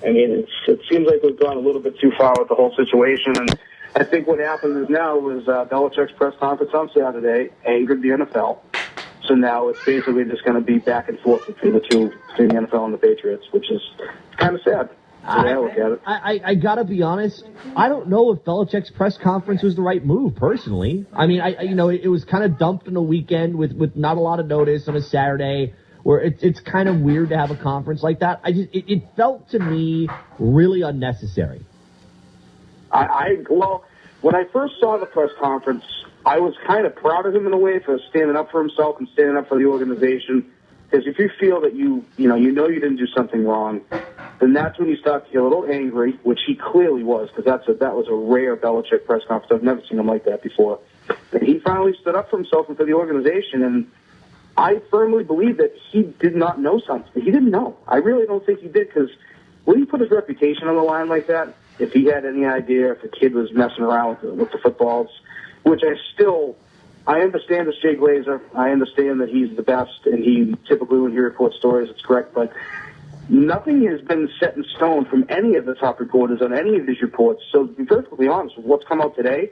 I mean, it seems like we've gone a little bit too far with the whole situation, and I think what happened is now was Belichick's press conference on Saturday angered the NFL. So now it's basically just going to be back and forth between the two, between the NFL and the Patriots, which is kind of sad. I look at it. I got to be honest, I don't know if Belichick's press conference was the right move, personally. I mean, it was kind of dumped in a weekend with not a lot of notice on a Saturday, where it's kind of weird to have a conference like that. It felt to me really unnecessary. Well, when I first saw the press conference, I was kind of proud of him in a way for standing up for himself and standing up for the organization. Because if you feel that you didn't do something wrong, then that's when you start to get a little angry, which he clearly was, because that was a rare Belichick press conference. I've never seen him like that before. And he finally stood up for himself and for the organization, and I firmly believe that he did not know something. He didn't know. I really don't think he did, because when he put his reputation on the line like that, if he had any idea if the kid was messing around with the footballs, which I understand as Jay Glazer. I understand that he's the best, and he typically, when he reports stories, it's correct, but nothing has been set in stone from any of the top reporters on any of these reports. So to be perfectly honest with what's come out today,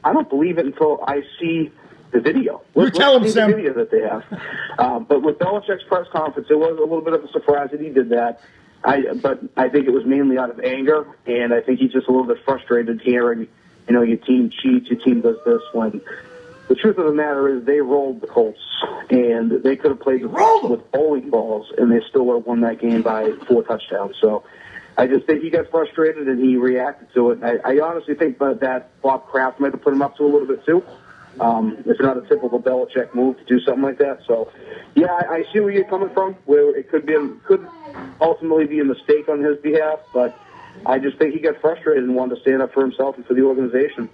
I don't believe it until I see the video. Let's see the video that they have. But with Belichick's press conference, it was a little bit of a surprise that he did that. But I think it was mainly out of anger, and I think he's just a little bit frustrated hearing, your team cheats, your team does this, when the truth of the matter is they rolled the Colts, and they could have played the Colts with bowling balls, and they still would have won that game by 4 touchdowns. So I just think he got frustrated, and he reacted to it. I honestly think that Bob Kraft might have put him up to a little bit too. It's not a typical Belichick move to do something like that. So, yeah, I see where you're coming from, where it could ultimately be a mistake on his behalf, but I just think he got frustrated and wanted to stand up for himself and for the organization.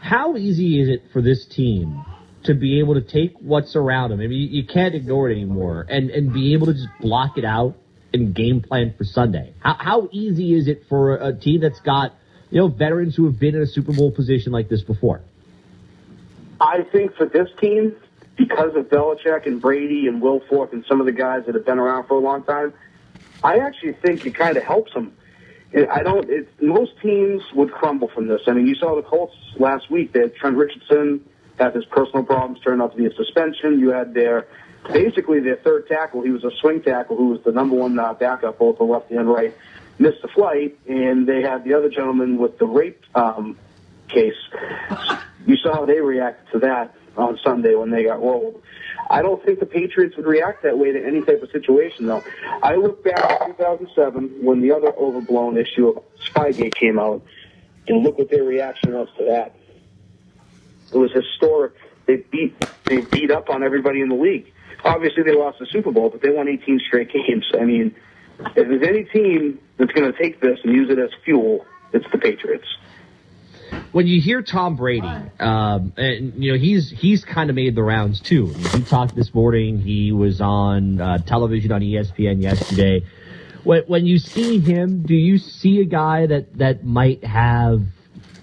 How easy is it for this team to be able to take what's around them? I mean, you can't ignore it anymore, and be able to just block it out and game plan for Sunday. How easy is it for a team that's got, veterans who have been in a Super Bowl position like this before? I think for this team, because of Belichick and Brady and Wilfork and some of the guys that have been around for a long time, I actually think it kind of helps them. Most teams would crumble from this. I mean, you saw the Colts last week. They had Trent Richardson had his personal problems turned out to be a suspension. You had basically their third tackle. He was a swing tackle who was the number one backup, both the left and right, missed the flight, and they had the other gentleman with the rape case. You saw how they reacted to that on Sunday when they got rolled. I don't think the Patriots would react that way to any type of situation, though. I look back at 2007 when the other overblown issue of Spygate came out, and look what their reaction was to that. It was historic. They beat up on everybody in the league. Obviously, they lost the Super Bowl, but they won 18 straight games. I mean, if there's any team that's going to take this and use it as fuel, it's the Patriots. When you hear Tom Brady, and he's kind of made the rounds too. He talked this morning. He was on television on ESPN yesterday. When you see him, do you see a guy that might have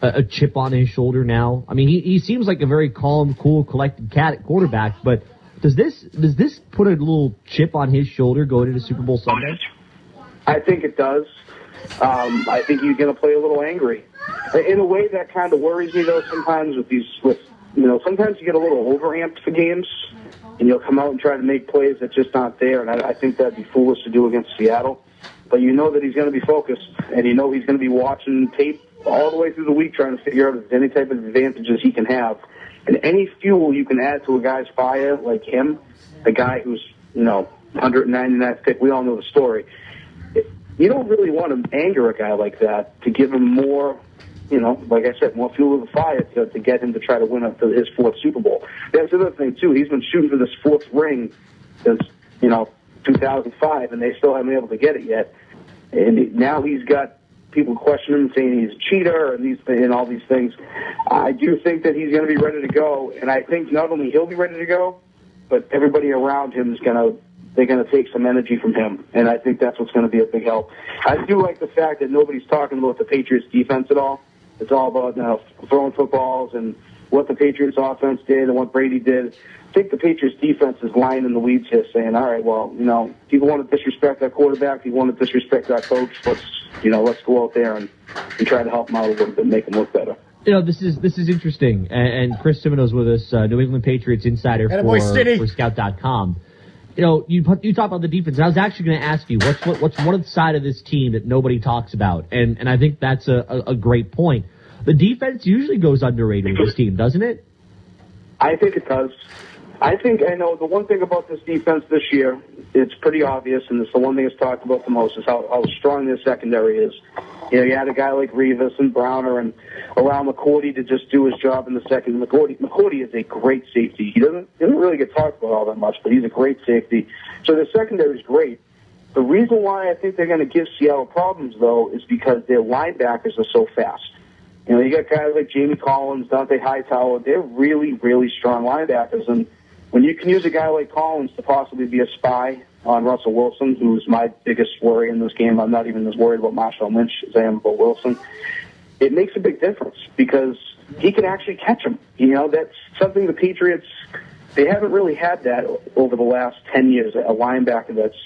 a chip on his shoulder now? I mean, he seems like a very calm, cool, collected cat at quarterback, but does this put a little chip on his shoulder going into Super Bowl Sunday? I think it does. I think he's going to play a little angry. In a way that kind of worries me, though, sometimes sometimes you get a little overamped for games, and you'll come out and try to make plays that just aren't there, and I think that'd be foolish to do against Seattle. But you know that he's going to be focused, and you know he's going to be watching tape all the way through the week trying to figure out if there's any type of advantages he can have. And any fuel you can add to a guy's fire like him, a guy who's, 199th pick, we all know the story. You don't really want to anger a guy like that to give him more, like I said, more fuel to the fire to get him to try to win up to his 4th Super Bowl. That's the other thing, too. He's been shooting for this 4th ring since, 2005, and they still haven't been able to get it yet. And now he's got people questioning him, saying he's a cheater and all these things. I do think that he's going to be ready to go, and I think not only he'll be ready to go, but everybody around him is they're going to take some energy from him, and I think that's what's going to be a big help. I do like the fact that nobody's talking about the Patriots' defense at all. It's all about throwing footballs and what the Patriots' offense did and what Brady did. I think the Patriots' defense is lying in the weeds here saying, all right, well, people want to disrespect our quarterback. People want to disrespect our coach. let's go out there and try to help them out a little bit, make them look better. This is interesting, and Chris Cimino's with us, New England Patriots insider for Scout.com. You talk about the defense, and I was actually going to ask you, what's one side of this team that nobody talks about, and I think that's a great point. The defense usually goes underrated with this team, doesn't it? I think it does. I know the one thing about this defense this year, it's pretty obvious, and it's the one thing that's talked about the most, is how strong their secondary is. You had a guy like Rivas and Browner and allow McCourty to just do his job in the second. McCourty is a great safety. He doesn't really get talked about all that much, but he's a great safety. So their secondary is great. The reason why I think they're going to give Seattle problems, though, is because their linebackers are so fast. You got guys like Jamie Collins, Dante Hightower. They're really, really strong linebackers. And when you can use a guy like Collins to possibly be a spy on Russell Wilson, who's my biggest worry in this game, I'm not even as worried about Marshawn Lynch as I am about Wilson, it makes a big difference because he can actually catch him. That's something the Patriots, they haven't really had that over the last 10 years, a linebacker that's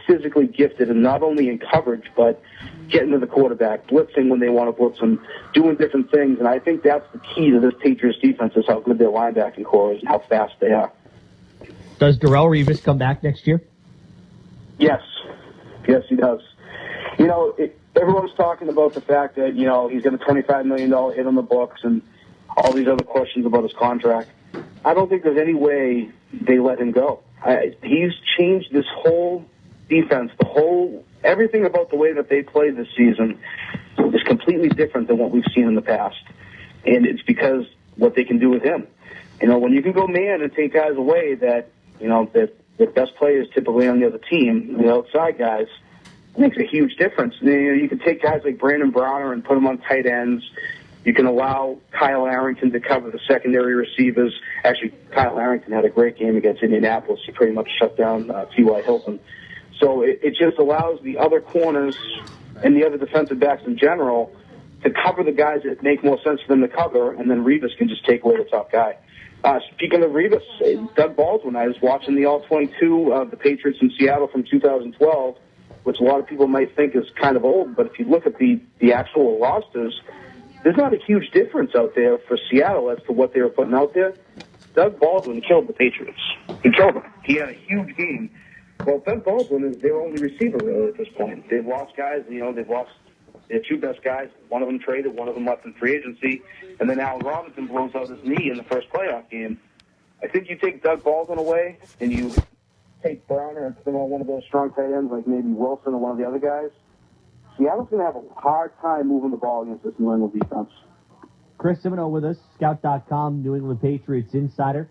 physically gifted and not only in coverage, but getting to the quarterback, blitzing when they want to blitz him, doing different things. And I think that's the key to this Patriots defense is how good their linebacking core is and how fast they are. Does Darrelle Revis come back next year? Yes, he does. Everyone's talking about the fact that, he's got a $25 million hit on the books and all these other questions about his contract. I don't think there's any way they let him go. He's changed this whole defense, everything about the way that they play this season is completely different than what we've seen in the past. And it's because what they can do with him. When you can go man and take guys away that the best players typically on the other team, the outside guys, it makes a huge difference. You can take guys like Brandon Browner and put them on tight ends. You can allow Kyle Arrington to cover the secondary receivers. Actually, Kyle Arrington had a great game against Indianapolis. He pretty much shut down T.Y. Hilton. So it just allows the other corners and the other defensive backs in general to cover the guys that make more sense for them to cover, and then Revis can just take away the top guy. Speaking of Revis, Doug Baldwin, I was watching the All-22 of the Patriots in Seattle from 2012, which a lot of people might think is kind of old, but if you look at the actual rosters, there's not a huge difference out there for Seattle as to what they were putting out there. Doug Baldwin killed the Patriots. He killed them. He had a huge game. Well, Doug Baldwin is their only receiver, really, at this point. They've lost guys. They've lost their two best guys. One of them traded, one of them left in free agency, and then Allen Robinson blows out his knee in the first playoff game. I think you take Doug Baldwin away, and you take Browner and put him on one of those strong tight ends, like maybe Wilson or one of the other guys. Seattle's going to have a hard time moving the ball against this New England defense. Chris Cimino with us, Scout.com, New England Patriots insider.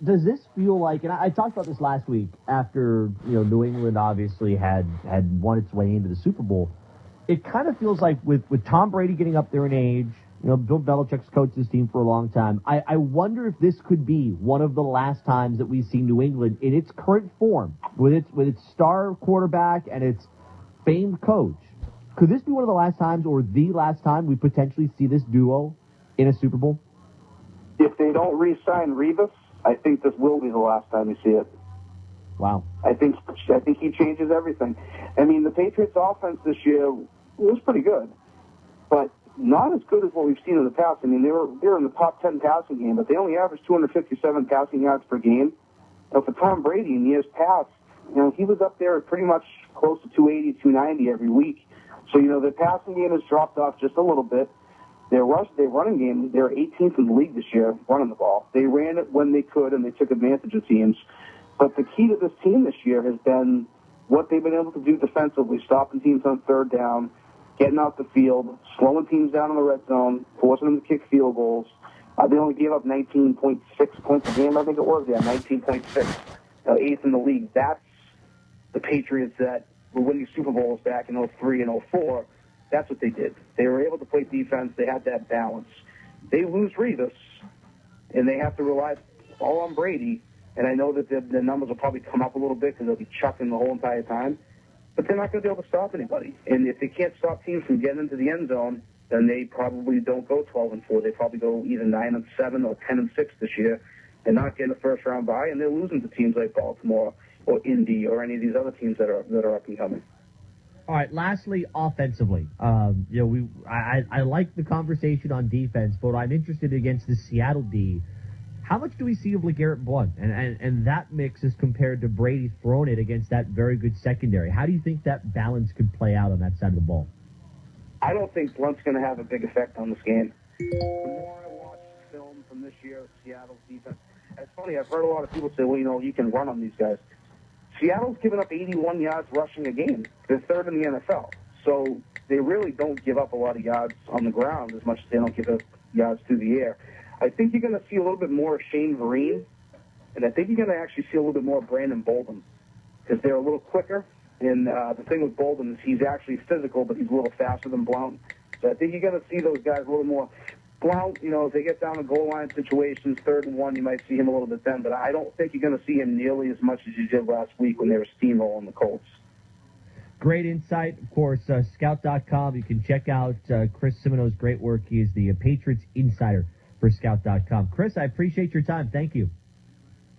Does this feel like, and I talked about this last week after, New England obviously had won its way into the Super Bowl. It kind of feels like with Tom Brady getting up there in age, Bill Belichick's coached this team for a long time. I wonder if this could be one of the last times that we see New England in its current form, with its star quarterback and its famed coach. Could this be one of the last times or the last time we potentially see this duo in a Super Bowl? If they don't re-sign Revis, I think this will be the last time you see it. Wow. I think he changes everything. I mean, the Patriots' offense this year was pretty good, but not as good as what we've seen in the past. I mean, they were in the top 10 passing game, but they only averaged 257 passing yards per game. For Tom Brady in years past, he was up there at pretty much close to 280, 290 every week. So, their passing game has dropped off just a little bit. Their running game, they're 18th in the league this year running the ball. They ran it when they could, and they took advantage of teams. But the key to this team this year has been what they've been able to do defensively, stopping teams on third down, getting out the field, slowing teams down in the red zone, forcing them to kick field goals. They only gave up 19.6 points a game, I think it was. Yeah, 19.6. Eighth in the league. That's the Patriots that were winning Super Bowls back in 03 and 04. That's what they did. They were able to play defense. They had that balance. They lose Revis, and they have to rely all on Brady. And I know that the numbers will probably come up a little bit because they'll be chucking the whole entire time. But they're not going to be able to stop anybody. And if they can't stop teams from getting into the end zone, then they probably don't go 12-4. They probably go either 9-7 or 10-6 this year and not getting a first-round bye. And they're losing to teams like Baltimore or Indy or any of these other teams that are up and coming. All right. Lastly, offensively, I like the conversation on defense, but I'm interested against the Seattle D. How much do we see of LeGarrette Blount and that mix as compared to Brady throwing it against that very good secondary? How do you think that balance could play out on that side of the ball? I don't think Blunt's going to have a big effect on this game. The more I watch film from this year of Seattle's defense, it's funny, I've heard a lot of people say, well, you can run on these guys. Seattle's given up 81 yards rushing a game. They're third in the NFL. So they really don't give up a lot of yards on the ground as much as they don't give up yards through the air. I think you're going to see a little bit more of Shane Vereen, and I think you're going to actually see a little bit more of Brandon Bolden because they're a little quicker. And the thing with Bolden is he's actually physical, but he's a little faster than Blount. So I think you're going to see those guys a little more. Blount, if they get down to goal line situations, 3rd and 1, you might see him a little bit then. But I don't think you're going to see him nearly as much as you did last week when they were steamrolling the Colts. Great insight. Of course, Scout.com. You can check out Chris Cimino's great work. He is the Patriots insider for Scout.com. Chris, I appreciate your time. Thank you.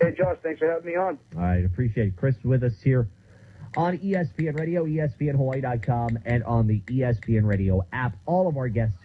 Hey, Josh, thanks for having me on. All right, appreciate it. Chris with us here on ESPN Radio, ESPNHawaii.com, and on the ESPN Radio app. All of our guests